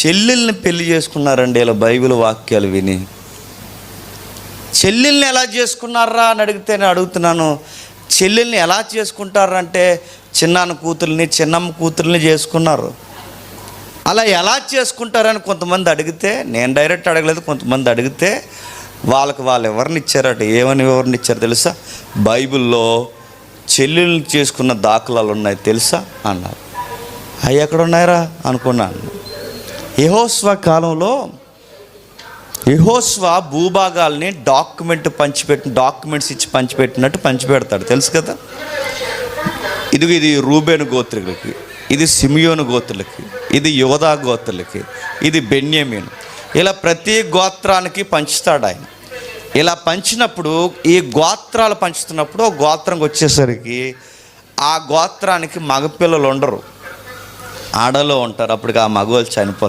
చెల్లెల్ని పెళ్లి చేసుకున్నారండి ఇలా బైబిల్ వాక్యాలు విని. చెల్లెల్ని ఎలా చేసుకున్నారా అని అడిగితే నేను అడుగుతున్నాను, చెల్లెల్ని ఎలా చేసుకుంటారంటే చిన్నాన్న కూతుర్ని చిన్నమ్మ కూతుర్ని చేసుకున్నారు. అలా ఎలా చేసుకుంటారని కొంతమంది అడిగితే, నేను డైరెక్ట్ అడగలేదు, కొంతమంది అడిగితే వాళ్ళకి వాళ్ళు ఎవరిని ఇచ్చారట, ఏమని ఎవరిని ఇచ్చారు తెలుసా? బైబిల్లో చెల్లెల్ని చేసుకున్న దాఖలాలు ఉన్నాయి తెలుసా అన్నారు. అవి ఎక్కడ ఉన్నాయరా అనుకున్నాను. యెహోషువ కాలంలో యెహోషువ భూభాగాల్ని డాక్యుమెంట్స్ ఇచ్చి పంచిపెట్టినట్టు పంచిపెడతాడు తెలుసు కదా. ఇది రూబేను గోత్రులకి, ఇది సిమియోను గోత్రులకి, ఇది యోధా గోత్రులకి, ఇది బెన్యామీను, ఇలా ప్రతి గోత్రానికి పంచుతాడు ఆయన. ఇలా పంచినప్పుడు ఈ గోత్రాలు పంచుతున్నప్పుడు ఒక గోత్రంకి వచ్చేసరికి ఆ గోత్రానికి మగపిల్లలు ఉండరు, ఆడలో ఉంటారు. అప్పటికి ఆ మగవాళ్ళు చనిపోతారు.